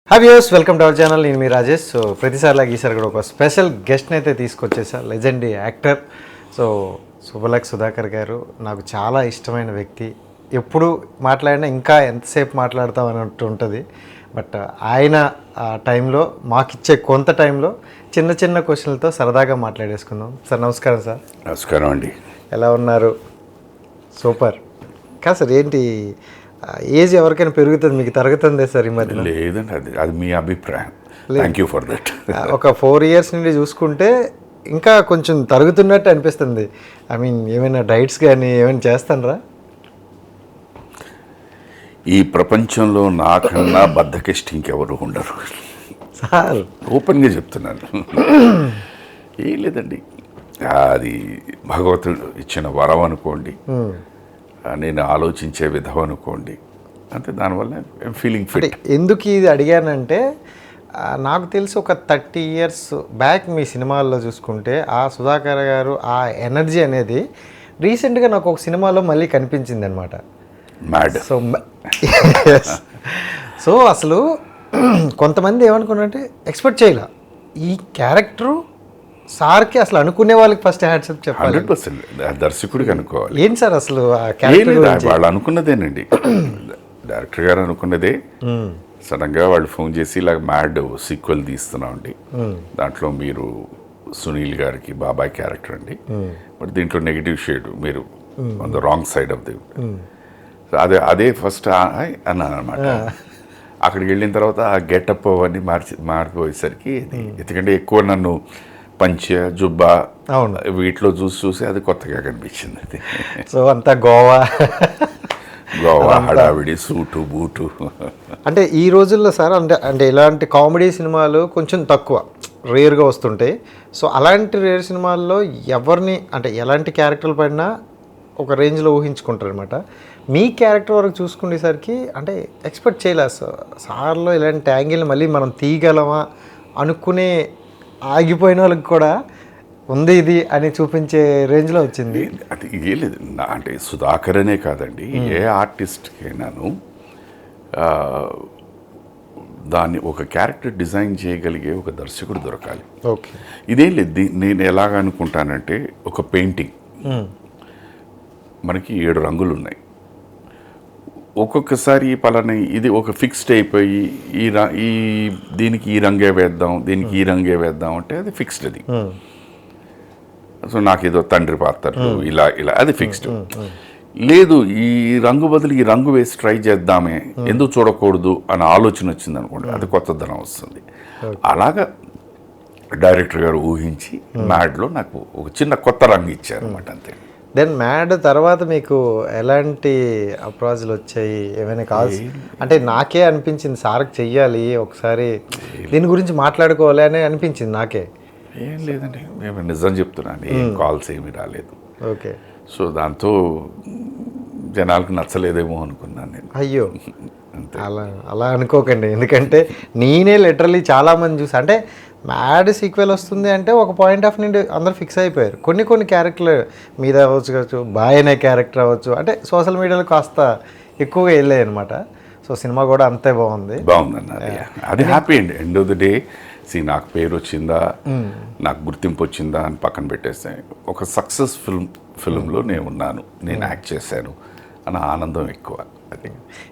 Hi viewers, welcome to our channel. నేను మీ Rajesh. So ప్రతిసారిలాగా ఈసారి కూడా ఒక స్పెషల్ గెస్ట్ని అయితే తీసుకొచ్చేసా, లెజెండరీ యాక్టర్. సో శుభలక్ సుధాకర్ గారు నాకు చాలా ఇష్టమైన వ్యక్తి. ఎప్పుడు మాట్లాడినా ఇంకా ఎంతసేపు మాట్లాడతాం అన్నట్టు ఉంటుంది. బట్ ఆయన ఆ టైంలో మాకిచ్చే కొంత టైంలో చిన్న చిన్న క్వశ్చన్లతో సరదాగా మాట్లాడేసుకుందాం. సార్ నమస్కారం. సార్ నమస్కారం అండి. ఎలా ఉన్నారు? సూపర్. కాదు సార్, ఏంటి ఏజ్ ఎవరికైనా పెరుగుతుంది, మీకు తరుగుతుందే సార్ ఈ మధ్య? లేదండి, అది మీ అభిప్రాయం. Thank you for that. ఒక 4 years నుండి చూసుకుంటే ఇంకా కొంచెం తరుగుతున్నట్టు అనిపిస్తుంది. ఐ మీన్ ఏమైనా డైట్స్ కానీ ఏమైనా చేస్తానరా? ఈ ప్రపంచంలో నాకన్నా బద్ధకిష్టి ఇంకెవరు ఉండరు సార్. ఓపెన్గా చెప్తున్నాను. ఏం లేదండి, అది భగవంతుడు ఇచ్చిన వరం అనుకోండి, నేను ఆలోచించే విధం అనుకోండి, అంతే. దానివల్ల ఐఎమ్ ఫీలింగ్ ఫిట్. ఎందుకు ఇది అడిగానంటే, నాకు తెలిసి ఒక 30 years బ్యాక్ మీ సినిమాల్లో చూసుకుంటే ఆ సుధాకర్ గారు ఆ ఎనర్జీ అనేది రీసెంట్గా నాకు ఒక సినిమాలో మళ్ళీ కనిపించింది అనమాట. మ్యాడ్. సో అసలు కొంతమంది ఏమనుకున్నారంటే ఎక్స్పెక్ట్ చేయలే ఈ క్యారెక్టరు సార్కి, అసలు అనుకునే వాళ్ళకి ఫస్ట్ హ్యాట్సప్ చెప్పాలి. 100% దర్శకుడికి అనుకోవాలి. ఏంటి సార్ అసలు ఆ ఏం క్యారెక్టర్? లేదు, వాళ్ళు అనుకున్నదేనండి. డైరెక్టర్ గారు అనుకున్నదే. సడన్గా వాళ్ళు ఫోన్ చేసి ఇలా మ్యాడ్ సీక్వెల్ తీస్తున్నామండి, దాంట్లో మీరు సునీల్ గారికి బాబాయ్ క్యారెక్టర్ అండి, బట్ దీంట్లో నెగిటివ్ షేడ్, మీరు on the wrong side of the. అదే ఫస్ట్ అన్నాను అనమాట. అక్కడికి వెళ్ళిన తర్వాత ఆ గెటప్ అవన్నీ మారిపోయేసరికి, ఎందుకంటే ఎక్కువ నన్ను పంచ జుబ్బా వీటిలో చూసి అది కొత్తగా కనిపించింది. అది సో అంతా గోవా హడావిడి, సూటు బూటు. అంటే ఈ రోజుల్లో సార్, అంటే ఇలాంటి కామెడీ సినిమాలు కొంచెం తక్కువ, రేర్గా వస్తుంటాయి. సో అలాంటి రేర్ సినిమాల్లో ఎవరిని, అంటే ఎలాంటి క్యారెక్టర్లు పడినా ఒక రేంజ్లో ఊహించుకుంటారు అనమాట. మీ క్యారెక్టర్ వరకు చూసుకునేసరికి అంటే ఎక్స్పెక్ట్ చేయలేదు సార్లో ఇలాంటి యాంగిల్ మళ్ళీ మనం తీయగలమా అనుకునే ఆగిపోయిన వాళ్ళకి కూడా ఉంది ఇది అని చూపించే రేంజ్లో వచ్చింది. అది ఏం లేదు, అంటే సుధాకర్ అనే కాదండి, ఏ ఆర్టిస్ట్కైనాను దాన్ని ఒక క్యారెక్టర్ డిజైన్ చేయగలిగే ఒక దర్శకుడు దొరకాలి. ఓకే. ఇదేం లేదు, నేను ఎలాగ అనుకుంటానంటే, ఒక పెయింటింగ్ మనకి 7 రంగులు ఉన్నాయి. ఒక్కొక్కసారి పలానా ఇది ఒక ఫిక్స్డ్ అయిపోయి ఈ దీనికి ఈ రంగే వేద్దాం, దీనికి ఈ రంగే వేద్దాం అంటే అది ఫిక్స్డ్. అది సో నాకేదో తండ్రి పాత్రలు ఇలా అది ఫిక్స్డ్. లేదు, ఈ రంగు బదులు ఈ రంగు వేసి ట్రై చేద్దామే, ఎందుకు చూడకూడదు అనే ఆలోచన వచ్చింది అనుకోండి, అది కొత్తదనం వస్తుంది. అలాగా డైరెక్టర్ గారు ఊహించి మ్యాడ్లో నాకు ఒక చిన్న కొత్త రంగు ఇచ్చారు అనమాట, అంతే. దెన్ మ్యాడ్ తర్వాత మీకు ఎలాంటి అప్రోచ్లు వచ్చాయి? ఏమైనా కాల్స్? అంటే నాకే అనిపించింది సార్కి చెయ్యాలి ఒకసారి, దీని గురించి మాట్లాడుకోవాలి అని అనిపించింది నాకే. ఏం లేదండి, మేము నిజం చెప్తున్నాను, ఏం కాల్స్ ఏమీ రాలేదు. ఓకే. సో దాంతో జనాలకు నచ్చలేదేమో అనుకున్నాను నేను. అయ్యో, అలా అనుకోకండి. ఎందుకంటే నేనే లిటరలీ చాలామంది చూసి, అంటే మ్యాడ్ సీక్వెల్ వస్తుంది అంటే ఒక పాయింట్ ఆఫ్ నుండి అందరు ఫిక్స్ అయిపోయారు. కొన్ని క్యారెక్టర్లు మీద అవ్వచ్చు, బాయ్ అనే క్యారెక్టర్ అవ్వచ్చు, అంటే సోషల్ మీడియాలో కాస్త ఎక్కువగా వెళ్ళాయి అనమాట. సో సినిమా కూడా అంతే బాగుందన్న, అది హ్యాపీ అండి. ఎండ్ ఆఫ్ ది డే నాకు పేరు వచ్చిందా, నాకు గుర్తింపు వచ్చిందా అని పక్కన పెట్టేస్తాను. ఒక సక్సెస్ ఫిల్మ్లో నేను ఉన్నాను, నేను యాక్ట్ చేశాను అన్న ఆనందం ఎక్కువ. అది